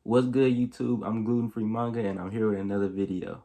What's good, YouTube? I'm Gluten-Free Manga, and I'm here with another video.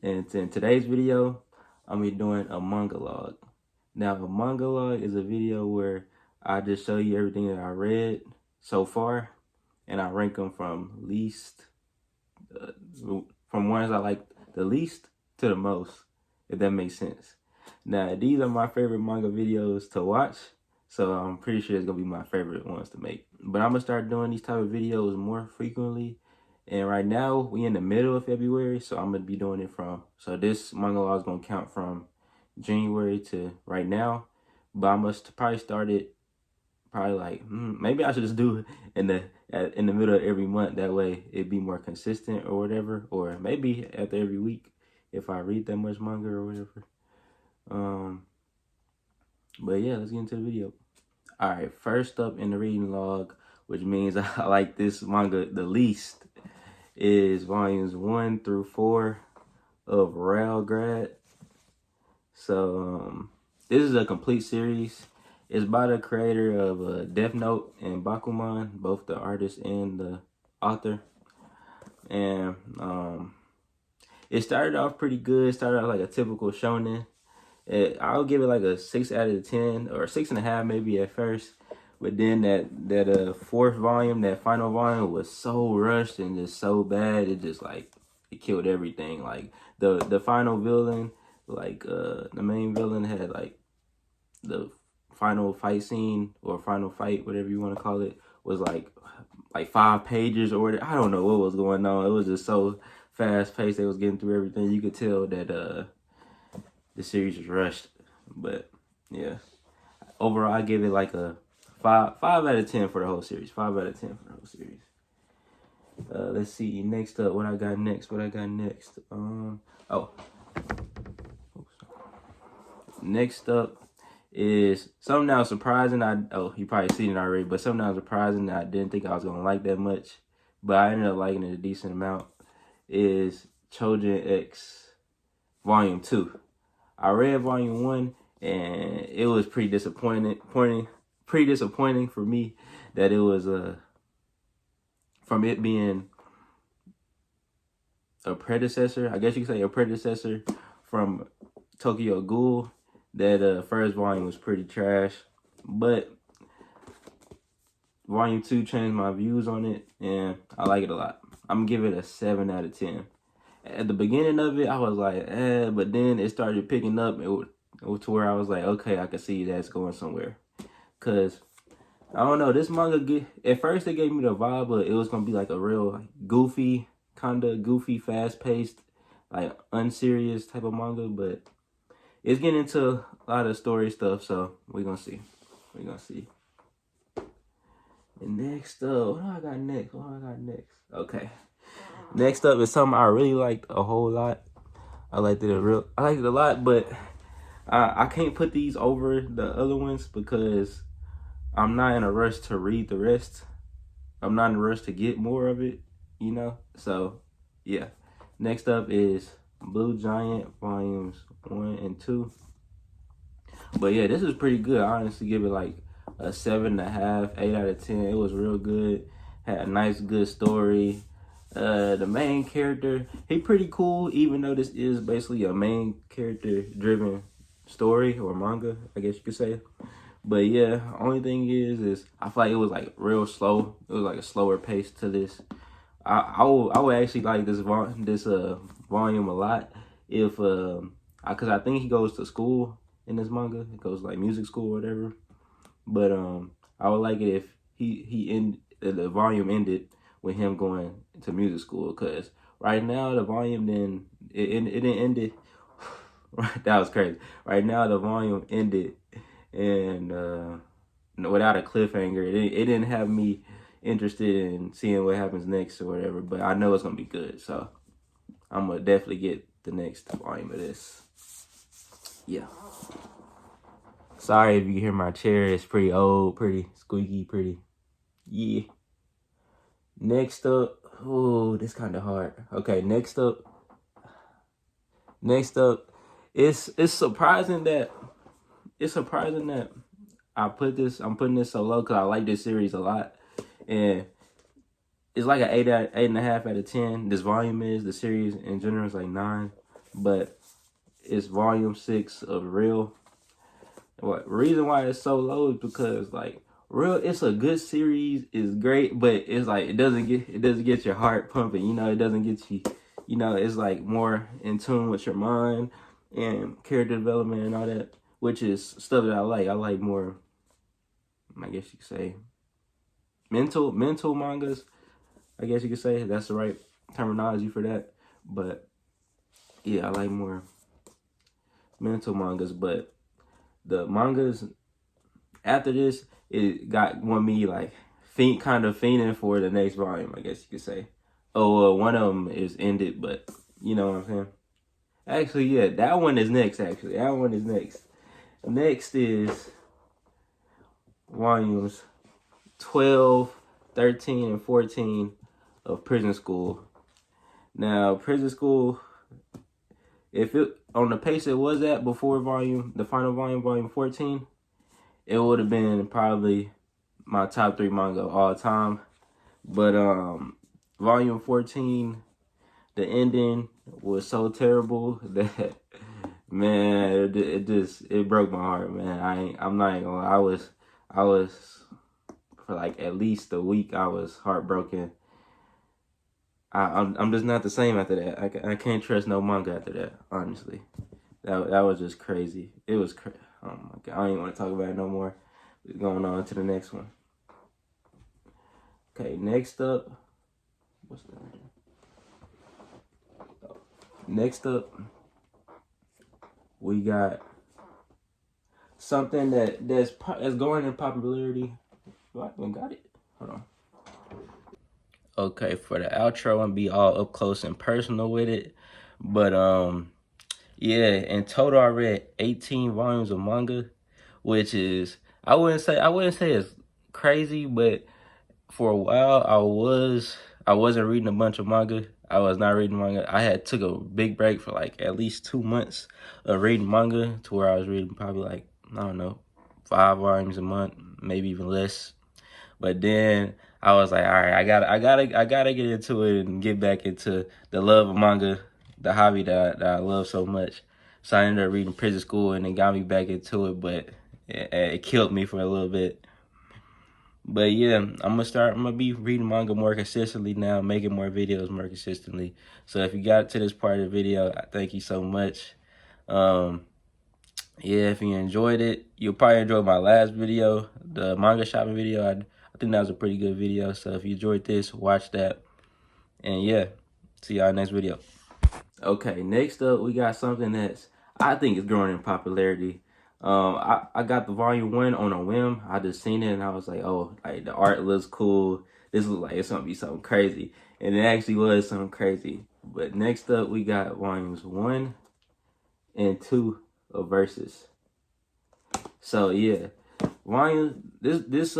And in today's video, I'm be doing a manga log. Now, a manga log is a video where I just show you everything that I read so far, and I rank them from least, from ones I like the least to the most, if that makes sense. Now, these are my favorite manga videos to watch, so I'm pretty sure it's gonna be my favorite ones to make. But I'm gonna start doing these type of videos more frequently. And right now we in the middle of February, so I'm gonna be doing it so this manga log is gonna count from January to right now. But I must probably start it probably like maybe I should just do it in the middle of every month. That way it'd be more consistent or whatever. Or maybe after every week if I read that much manga or whatever. But yeah, let's get into the video. All right, first up in the reading log, which means I like this manga the least, is volumes 1 through 4 of Railgrad. So this is a complete series. It's by the creator of Death Note and Bakuman, both the artist and the author. And it started off pretty good. It started off like a typical shonen. I'll give it like a 6 out of 10 or 6.5 maybe at first. But then that fourth volume, that final volume, was so rushed and just so bad. It just like it killed everything. Like the final villain, like the main villain had like the final fight scene or final fight, whatever you want to call it, was like 5 pages or whatever. I don't know what was going on. It was just so fast paced. They was getting through everything. You could tell that the series was rushed. But yeah, overall I give it like a 5 out of 10 for the whole series. 5 out of 10 for the whole series. Let's see. Next up, what I got next? Next up is something that was surprising. You probably seen it already, but something that was surprising that I didn't think I was gonna like that much, but I ended up liking it a decent amount. Is Chojin X Volume 2. I read Volume 1 and it was pretty disappointing for me that it was from it being a predecessor, I guess you could say a predecessor from Tokyo Ghoul, that first volume was pretty trash. But Volume 2 changed my views on it and I like it a lot. I'm gonna give it a 7 out of 10. At the beginning of it, I was like, but then it started picking up to where I was like, okay, I can see that's going somewhere. Cause I don't know, this manga, at first it gave me the vibe, but it was gonna be like a real goofy, fast-paced, like unserious type of manga. But it's getting into a lot of story stuff, so we're gonna see. And next up, what do I got next? Okay. Next up is something I really liked a whole lot. I liked it a lot, but I can't put these over the other ones because I'm not in a rush to read the rest. I'm not in a rush to get more of it, you know? So, yeah. Next up is Blue Giant Volumes 1 and 2. But yeah, this is pretty good. I honestly give it like a 7.5, 8 out of 10. It was real good. Had a nice, good story. The main character, he pretty cool, even though this is basically a main character driven story or manga, I guess you could say. But yeah, only thing is I feel like it was like real slow. It was like a slower pace to this. I would actually like this volume a lot if because I think he goes to school in this manga. It goes like music school or whatever. But I would like it if the volume ended with him going to music school, because right now the volume it didn't end it. That was crazy. Right now the volume ended and without a cliffhanger. It didn't have me interested in seeing what happens next or whatever, but I know it's gonna be good, so I'm gonna definitely get the next volume of this. Yeah. Sorry if you hear my chair. It's pretty old, pretty squeaky, yeah. Next up, oh, this kind of hard. Okay, next up, it's surprising that I'm putting this so low because I like this series a lot, and it's like an 8.5 out of 10. This volume is, the series in general is like 9, but it's volume 6 of Real. What reason why it's so low is because like Real, it's a good series, it's great, but it's like it doesn't get your heart pumping. You know, it doesn't get you. You know, it's like more in tune with your mind and character development and all that, which is stuff that I like. I like more, I guess you could say, mental mangas. I guess you could say that's the right terminology for that. But yeah, I like more mental mangas. But the mangas after this, it want me like kind of fiending for the next volume, I guess you could say. Oh, one of them is ended, but you know what I'm saying. Actually, yeah, that one is next. Actually, that one is next. Next is volumes 12, 13, and 14 of Prison School. Now, Prison School, if it on the pace it was at before the final volume, volume 14, it would have been probably my top 3 manga of all time. But volume 14, the ending was so terrible that man, it broke my heart, man. I'm not even gonna lie. I was for like at least a week. I was heartbroken. I'm just not the same after that. I can't trust no manga after that. Honestly, that was just crazy. It was crazy. Oh my god, I don't even want to talk about it no more. We're going on to the next one. Okay, next up, what's that? Next up, we got something that's going in popularity. I even got it. Hold on. Okay, for the outro, I'm gonna be all up close and personal with it. But yeah, in total I read 18 volumes of manga, which is I wouldn't say it's crazy, but for a while I wasn't reading a bunch of manga. I was not reading manga. I had took a big break for like at least 2 months of reading manga to where I was reading probably like, I don't know, 5 volumes a month, maybe even less. But then I was like, all right, I gotta get into it and get back into the love of manga, the hobby that I love so much. So I ended up reading Prison School and it got me back into it, but it killed me for a little bit. But yeah, I'm gonna be reading manga more consistently now, making more videos more consistently. So if you got to this part of the video, I thank you so much. Yeah, if you enjoyed it, you'll probably enjoy my last video, the manga shopping video. I think that was a pretty good video. So if you enjoyed this, watch that. And yeah, see y'all next video. Okay, next up, we got something that's, I think is growing in popularity. I got the volume 1 on a whim. I just seen it and I was like, oh, like the art looks cool. This looks like it's gonna be something crazy. And it actually was something crazy. But next up, we got volumes 1 and 2 of Versus. So yeah, this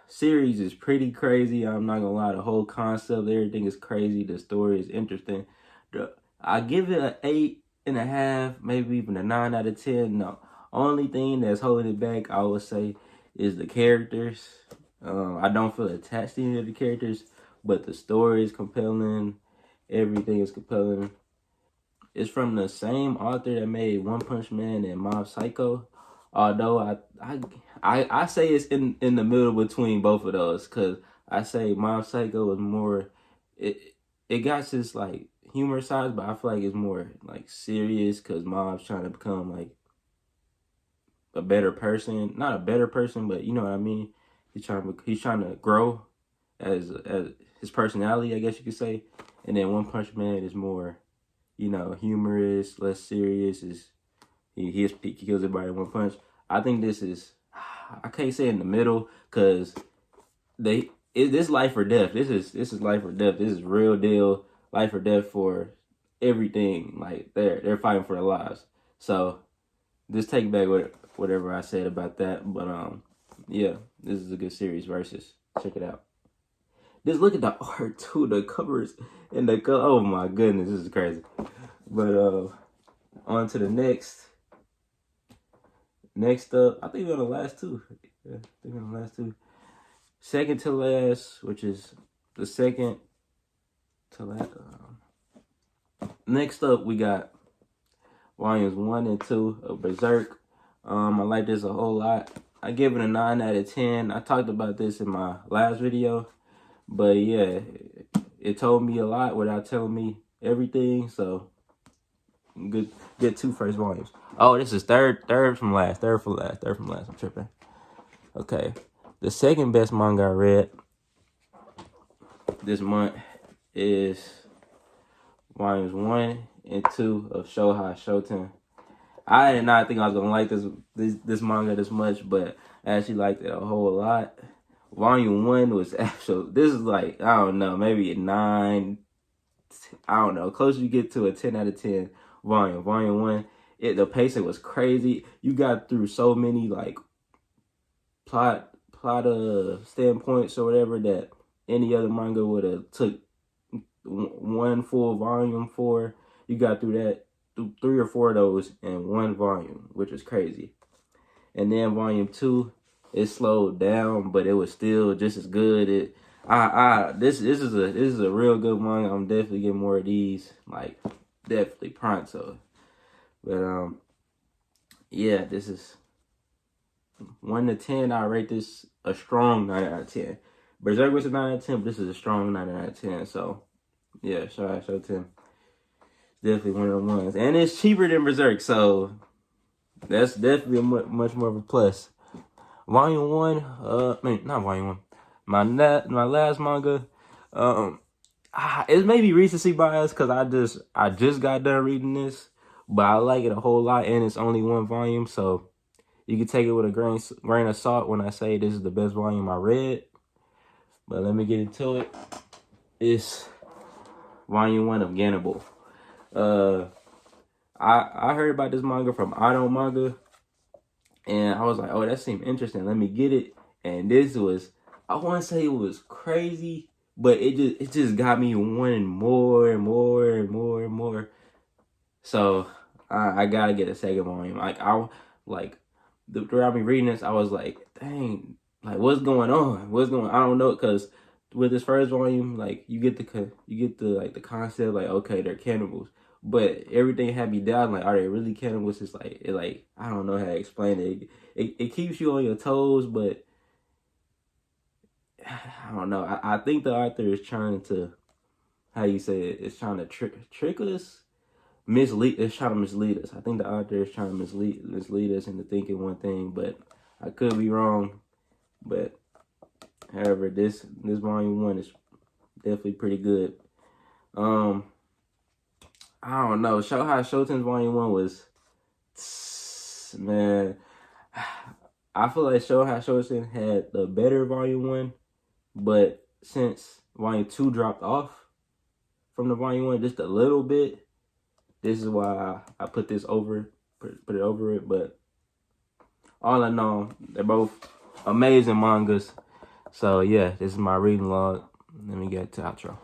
series is pretty crazy. I'm not gonna lie, the whole concept, everything is crazy. The story is interesting. I give it an 8.5, maybe even a 9 out of 10. No, only thing that's holding it back, I would say, is the characters. I don't feel attached to any of the characters, but the story is compelling. Everything is compelling. It's from the same author that made One Punch Man and Mob Psycho. Although I say it's in the middle between both of those, because I say Mob Psycho is more, it got this like humor side, but I feel like it's more like serious because Mob's trying to become like a better person. Not a better person, but you know what I mean. He's trying to grow as his personality, I guess you could say. And then One Punch Man is more, you know, humorous, less serious. He kills everybody in one punch. I think this is, I can't say in the middle, because this life or death. This is life or death. This is real deal life or death for everything. Like they're fighting for their lives. So just take back whatever I said about that. But yeah, this is a good series. Versus, check it out. Just look at the art too, the covers and the color. Oh my goodness, this is crazy. But on to the next. Next up, I think we're on the last two. Yeah, I think we're on the last two. Second to last, which is the second to last. Next up, we got volumes 1 and 2 of Berserk. I like this a whole lot. I give it a 9 out of 10. I talked about this in my last video, but yeah, it told me a lot without telling me everything. So good 2 first volumes. Oh, this is third from last. I'm tripping. Okay, the second best manga I read this month is volumes 1 and 2 of Shohei Shoten. I did not think I was gonna like this manga this much, but I actually liked it a whole lot. Volume 1 was actually, this is like, I don't know, maybe a 9, I don't know, closer you get to a 10 out of 10 volume. Volume 1, the pacing was crazy. You got through so many like plot standpoints or whatever that any other manga would have took one full volume for. You got through that, 3 or 4 of those in one volume, which is crazy. And then volume 2, it slowed down, but it was still just as good. This is a real good manga. I'm definitely getting more of these, like definitely pronto. But yeah, this is 1 to 10. I rate this a strong 9 out of 10. Berserk was a 9 out of 10, but this is a strong 9 out of 10. So yeah, Shoten. Definitely one of the ones, and it's cheaper than Berserk, so that's definitely a much more of a plus. Volume 1, not volume 1. My last manga, it's maybe recency bias because I just got done reading this, but I like it a whole lot, and it's only 1 volume, so you can take it with a grain of salt when I say this is the best volume I read. But let me get into it. It's volume 1 of Gannibal. I heard about this manga from Auto Manga, and I was like, oh, that seemed interesting. Let me get it. And this was, I want to say it was crazy, but it just got me wanting more and more and more and more. So I gotta get a second volume. Throughout me reading this, I was like, dang, like what's going on? I don't know, because with this first volume, like you get the concept, like okay, they're cannibals. But everything had me down, like, are they really cannibals? It's like, I don't know how to explain it. It keeps you on your toes, but I don't know. I think the author is trying to, how you say it, it's trying to trick us, it's trying to mislead us. I think the author is trying to mislead us into thinking one thing, but I could be wrong. But however, this volume 1 is definitely pretty good. I don't know. Shohei Shoten's volume 1 was, man, I feel like Shohei Shoten had the better volume 1, but since volume 2 dropped off from the volume 1 just a little bit, this is why I put this over, put it over it. But all in all, they're both amazing mangas. So yeah, this is my reading log. Let me get to outro.